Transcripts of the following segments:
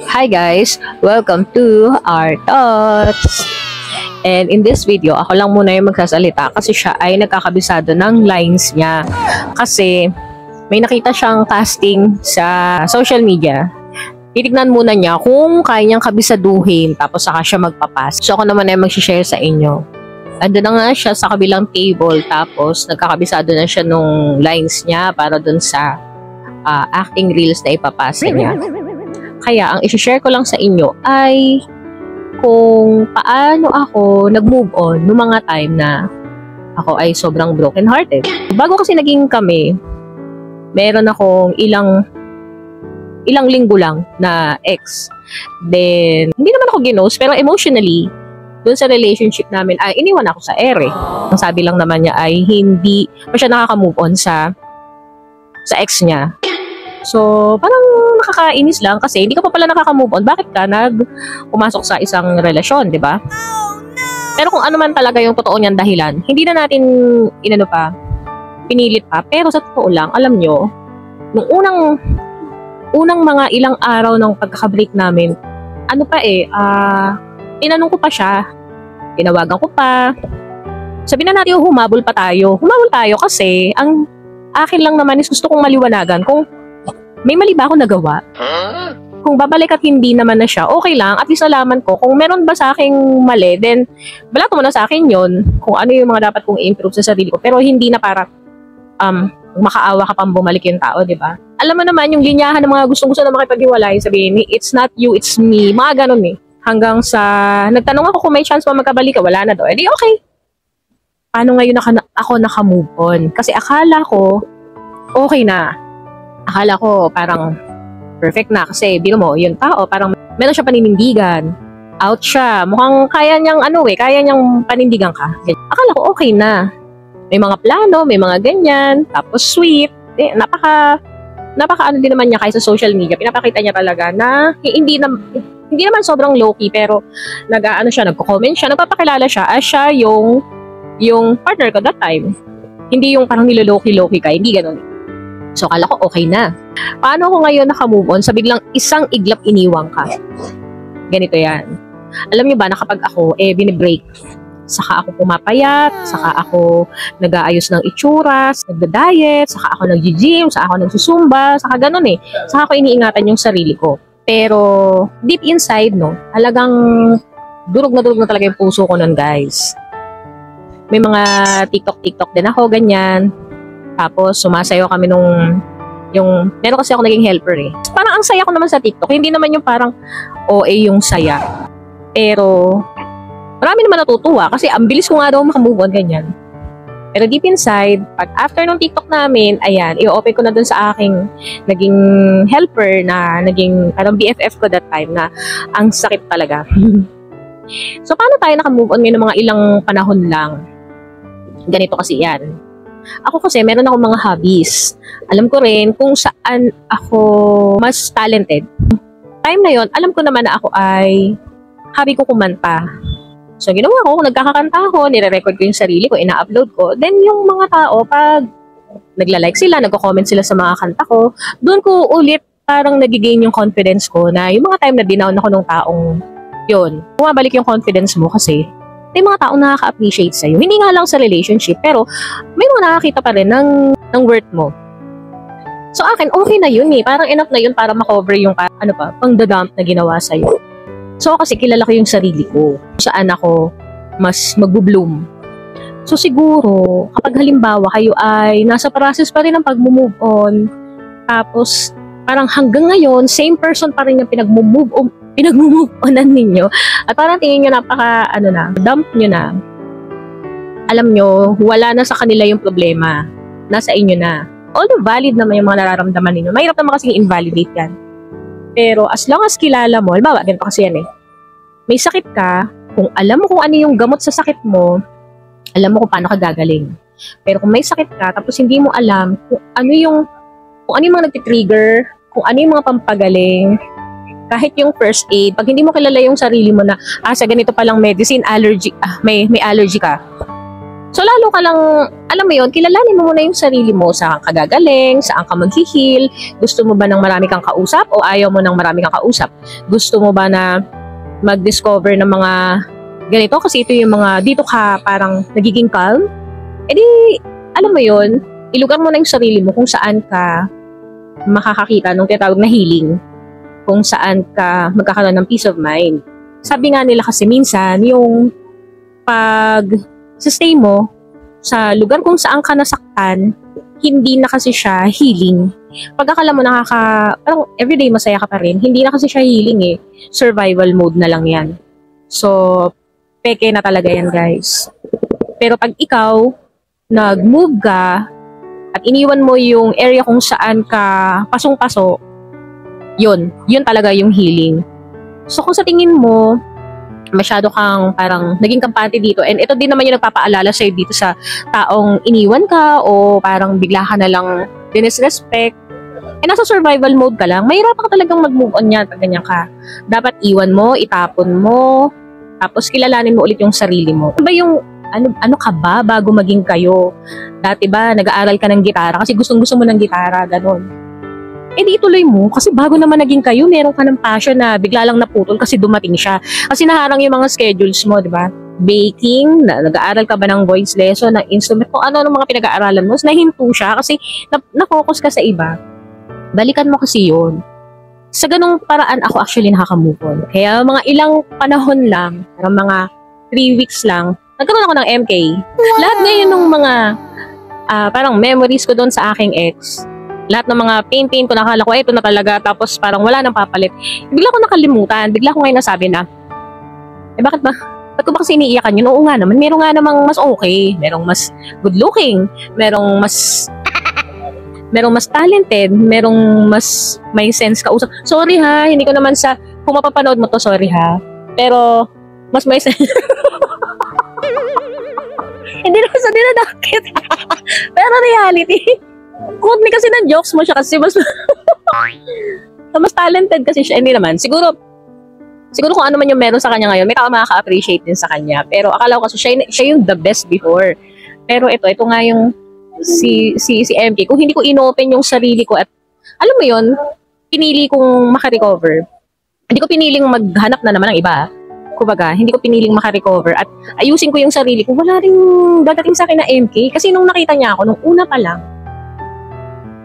Hi guys! Welcome to our thoughts! And in this video, ako lang muna yung magsasalita kasi siya ay nagkakabisado ng lines niya. Kasi may nakita siyang casting sa social media. Titignan muna niya kung kaya niyang kabisaduhin tapos saka siya magpapas. So ako naman ay mag-share sa inyo. Ando na nga siya sa kabilang table tapos nagkakabisado na siya nung lines niya para dun sa acting reels na ipapasa niya. Kaya ang i-share ko lang sa inyo ay kung paano ako nag-move on noong mga time na ako ay sobrang broken hearted. Bago kasi naging kami, meron akong ilang linggo lang na ex. Then, hindi naman ako ginost, pero emotionally, dun sa relationship namin ay iniwan ako sa ere. Ang sabi lang naman niya ay hindi pa siya nakaka-move on sa ex niya. So, parang nakakainis lang kasi hindi ka pa pala nakaka-move on. Bakit ka pumasok sa isang relasyon, di ba? Pero kung ano man talaga yung totoo niyang dahilan, hindi na natin pinilit pa. Pero sa totoo lang, alam nyo, nung unang mga ilang araw ng pagkakabreak namin, tinanong ko pa siya, tinawagan ko pa. Sabi na natin, humabol tayo kasi ang akin lang naman is gusto kong maliwanagan kung may mali ba ako nagawa? Kung babalik at hindi naman na siya, okay lang. At least nalaman ko, kung meron ba sa aking mali, then balato mo na sa akin yon kung ano yung mga dapat kong i-improve sa sarili ko. Pero hindi na para makaawa ka pang bumalik yung tao, di ba? Alam mo naman, yung linyahan ng mga gustong-gusto na makipag-iwalay, sabihin, it's not you, it's me. Mga ganun eh. Hanggang sa, nagtanong ako kung may chance pa magkabalik ka, wala na daw. Eh di okay. Paano ngayon ako naka-move on? Kasi akala ko, okay na. Akala ko parang perfect na kasi biro mo, yung tao parang meron siya paninindigan. Out siya. Mukhang kaya niyang kaya niyang panindigan ka. Akala ko okay na. May mga plano, may mga ganyan, tapos sweet. Napaka din naman niya kaysa social media. Pinapakita niya talaga na hindi naman sobrang low-key pero nagko-comment siya, nagpapakilala siya as siya yung partner ko that time. Hindi yung parang nilolow-key ka, hindi ganoon. So, akala ko okay na. Paano ako ngayon naka-move on sa biglang isang iglap iniwang ka? Ganito yan. Alam niyo ba na kapag ako, binibreak, saka ako pumapayat, saka ako nag-aayos ng itsura, nagda-diet, saka ako nag-gym, saka ako nagsusumba, saka ganun eh. Saka ako iniingatan yung sarili ko. Pero, deep inside, talagang durog na talaga yung puso ko nun, guys. May mga TikTok din ako, ganyan. Tapos, sumasayaw kami meron kasi ako naging helper eh. Parang ang saya ko naman sa TikTok. Hindi naman yung parang OA yung saya. Pero, marami naman natutuwa kasi ang bilis ko nga daw makamove on, ganyan. Pero deep inside, pag after ng TikTok namin, ayan, i-open ko na dun sa aking naging helper na naging parang BFF ko that time na ang sakit talaga. So, paano tayo nakamove on ngayon ng mga ilang panahon lang? Ganito kasi yan. Ako kasi, meron akong mga hobbies. Alam ko rin kung saan ako mas talented. Time na yon, alam ko naman na ako ay hobby ko kumanta. So, ginawa ko, nagkakakanta ako, nire-record ko yung sarili ko, ina-upload ko. Then, yung mga tao, pag nagla-like sila, nagko-comment sila sa mga kanta ko, doon ko ulit parang nagigain yung confidence ko na yung mga time na dinown ako ng taong yun. Bumabalik yung confidence mo kasi may mga taong nakaka-appreciate sa'yo. Hindi nga lang sa relationship, pero may mga nakakita pa rin ng worth mo. So akin, okay na yun eh. Parang enough na yun para makover yung pang-dump na ginawa sa'yo. So kasi kilala ko yung sarili ko. Saan ako mas mag-bloom. So siguro, kapag halimbawa kayo ay nasa process pa rin ng pag-move on, tapos parang hanggang ngayon, same person pa rin yung pinag-move onan ninyo. At parang tingin nyo dump nyo na. Alam nyo, wala na sa kanila yung problema. Nasa inyo na. Although valid naman yung mga nararamdaman ninyo. Mahirap naman kasing invalidate yan. Pero as long as kilala mo, halimbawa, ganito kasi yan eh. May sakit ka, kung alam mo kung ano yung gamot sa sakit mo, alam mo kung paano ka gagaling. Pero kung may sakit ka, tapos hindi mo alam kung ano yung mga nagtitrigger, kung ano yung mga pampagaling, kahit yung first aid, pag hindi mo kilala yung sarili mo na, sa ganito palang medicine, allergy, may allergy ka. So lalo ka lang, alam mo yun, kilalanin mo muna yung sarili mo, saan ka gagaling, saan ka mag-heal, gusto mo ba ng marami kang kausap o ayaw mo ng marami kang kausap? Gusto mo ba na mag-discover ng mga ganito kasi ito yung mga dito ka parang nagiging calm? E di, alam mo yun, ilugar mo na yung sarili mo kung saan ka makakakita ng tinatawag na healing, kung saan ka magkakaroon ng peace of mind. Sabi nga nila kasi minsan, yung pag-stay mo sa lugar kung saan ka nasaktan, hindi na kasi siya healing. Pag akala mo parang everyday masaya ka pa rin, hindi na kasi siya healing eh. Survival mode na lang yan. So, peke na talaga yan guys. Pero pag ikaw, nag-move ka, at iniwan mo yung area kung saan ka pasong-paso, yun talaga yung healing. So kung sa tingin mo, masyado kang parang naging kampante dito, and ito din naman yung nagpapaalala sa'yo dito sa taong iniwan ka o parang bigla ka na lang dinisrespect, nasa survival mode ka lang, mahirapan ka talagang mag-move on yan pag ganyan ka. Dapat iwan mo, itapon mo, tapos kilalanin mo ulit yung sarili mo. Ano ba yung, ano ka ba bago maging kayo? Dati ba, nag-aaral ka ng gitara kasi gustong-gusto mo ng gitara, ganon. Di ituloy mo, kasi bago naman naging kayo, meron ka ng passion na bigla lang naputol kasi dumating siya. Kasi naharang yung mga schedules mo, di ba? Baking, nag-aaral ka ba ng voice lesson, ng instrument, kung ano mga pinag-aaralan mo, nahinto siya kasi na-focus ka sa iba. Balikan mo kasi yun. Sa ganung paraan ako actually nakaka-move on. Kaya mga ilang panahon lang, mga 3 weeks lang, nagkaroon ako ng MK. Lahat ngayon ng mga parang memories ko doon sa aking ex, lahat ng mga pain ko, nakala ko, ito na talaga, tapos parang wala nang papalit. Bigla ko nakalimutan, bigla ko ngayon nasabi na, bakit ba? Ba't ko ba kasi iniiyakan yun? Oo nga naman, meron nga namang mas okay, merong mas good looking, merong mas talented, merong mas may sense kausap. Sorry ha, hindi ko naman kung mapapanood mo to, sorry ha. Pero, mas may sense. Hindi naman sa dinadakit. Pero reality, quote me kasi ng jokes mo siya kasi mas talented kasi siya. Hindi naman. Siguro kung ano man yung meron sa kanya ngayon, may tao makaka-appreciate din sa kanya. Pero akala ko kasi siya yung the best before. Pero ito nga yung si MK. Kung hindi ko inopen yung sarili ko at alam mo yun, pinili kong makarecover. Hindi ko piniling maghanap na naman ng iba. Kumbaga, hindi ko piniling makarecover at ayusin ko yung sarili ko. Wala rin dadating sa akin na MK. Kasi nung nakita niya ako, nung una pa lang,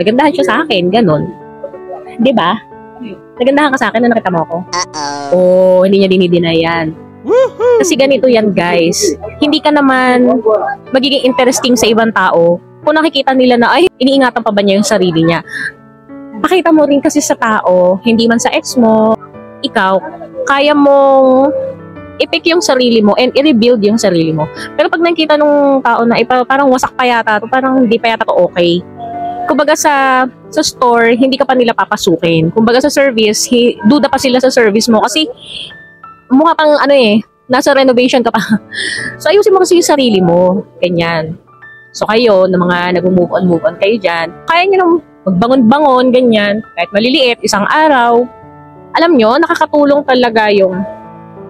nagandahan siya sa akin, ganon. Diba? Nagandahan ka sa akin na nakita mo ako. Hindi niya dinideny yan. Kasi ganito yan, guys. Hindi ka naman magiging interesting sa ibang tao kung nakikita nila na, ay, iniingatan pa ba niya yung sarili niya. Pakita mo rin kasi sa tao, hindi man sa ex mo, ikaw, kaya mong i-pick yung sarili mo and i-rebuild yung sarili mo. Pero pag nakita nung tao na parang wasak pa yata to, parang hindi pa yata to okay. Kumbaga sa store, hindi ka pa nila papasukin. Kumbaga sa service, duda pa sila sa service mo kasi mukha pang nasa renovation ka pa. So ayusin mo kasi yung sarili mo. Ganyan. So kayo, na mga nag-move on kayo dyan, kaya nyo nang magbangon-bangon, ganyan, kahit maliliit, isang araw. Alam nyo, nakakatulong talaga yung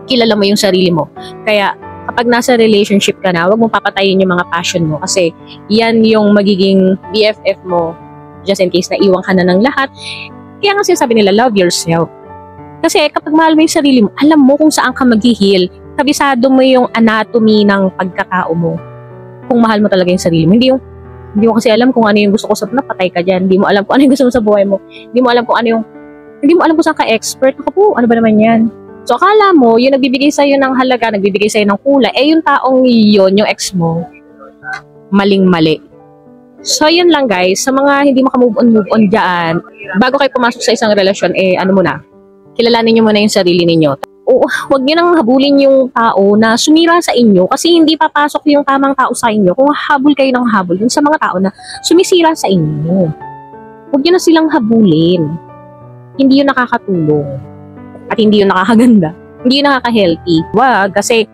kilala mo yung sarili mo. Kaya kapag nasa relationship ka na, huwag mong papatayin yung mga passion mo kasi yan yung magiging BFF mo just in case na iwan ka na ng lahat. Kaya nga sinasabi nila, love yourself. Kasi kapag mahal mo yung sarili mo, alam mo kung saan ka mag-heal. Kabisado mo yung anatomy ng pagkatao mo. Kung mahal mo talaga yung sarili mo. Hindi mo kasi alam kung ano yung gusto ko sa patay ka dyan. Hindi mo alam kung ano yung gusto mo sa buhay mo. Hindi mo alam kung saan ka expert. Ako po, ano ba naman yan? So, akala mo, yung nagbibigay sa'yo ng halaga, nagbibigay sa'yo ng kulay, yung taong yun, yung ex mo, maling-mali. So, yun lang guys, sa mga hindi maka-move on dyan, bago kayo pumasok sa isang relasyon, kilalanin nyo muna yung sarili ninyo. Huwag nyo nang habulin yung tao na sumira sa inyo kasi hindi papasok yung tamang tao sa inyo kung habol kayo ng habol dun sa mga tao na sumisira sa inyo. Huwag nyo na silang habulin. Hindi yun nakakatulong. At hindi yun nakakaganda. Hindi yun nakaka-healthy. Wag, kasi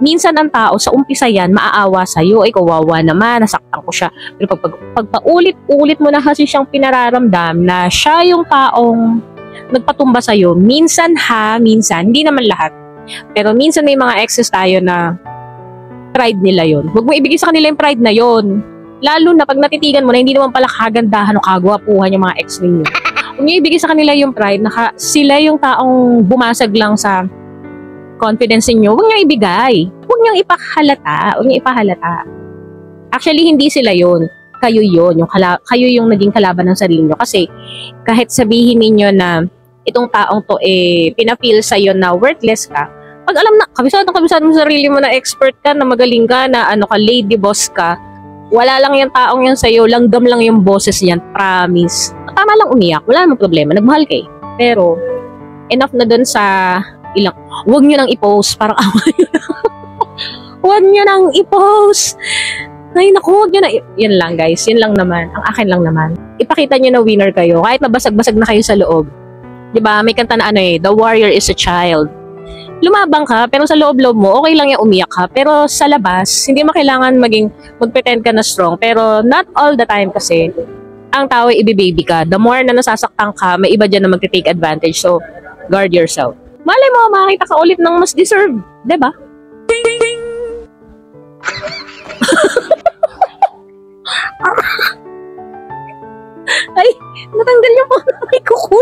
minsan ang tao sa umpisa yan, maaawa sa'yo. Ay, kawawa naman, nasaktan ko siya. Pero pag paulit-ulit mo na kasi siyang pinararamdam na siya yung taong nagpatumba sa'yo, minsan, hindi naman lahat. Pero minsan may mga exes tayo na pride nila yon. Huwag mo ibigay sa kanila yung pride na yon. Lalo na pag natitigan mo na hindi naman pala kagandahan o kagwapuhan yung mga ex ninyo. Huwag niyo ibigay sa kanila yung pride na sila yung taong bumasag lang sa confidence niyo. Huwag niyo ibigay. Huwag niyo ipahalata. Huwag niyo ipahalata. Actually, hindi sila yon. Kayo yon. Kayo yung naging kalaban ng sarili niyo. Kasi kahit sabihin niyo na itong taong to pinapil sa'yo na worthless ka, pag alam na, kabisado mo sa sarili mo na expert ka, na magaling ka, na lady boss ka, wala lang yung taong yan sa'yo, langgam lang yung boses yan, promise. Tama lang umiyak, wala namang problema, nagmahal kayo. Pero, enough na dun sa ilang, huwag nyo nang i-post, parang awa nyo na. Huwag nyo nang i-post. Ay, naku, huwag nyo na. Yan lang guys, yun lang naman, ang akin lang naman. Ipakita nyo na winner kayo, kahit mabasag-basag na kayo sa loob. Diba, may kanta na the warrior is a child. Lumabang ka, pero sa loob-loob mo, okay lang yung umiyak ka. Pero sa labas, hindi mo kailangan mag-pretend ka na strong. Pero not all the time kasi, ang tao ay ibibaby ka. The more na nasasaktan ka, may iba dyan na mag-take advantage. So, guard yourself. Malay mo, makakita ka ulit ng mas deserve. Diba? Ay, natanggal yung mga kuko.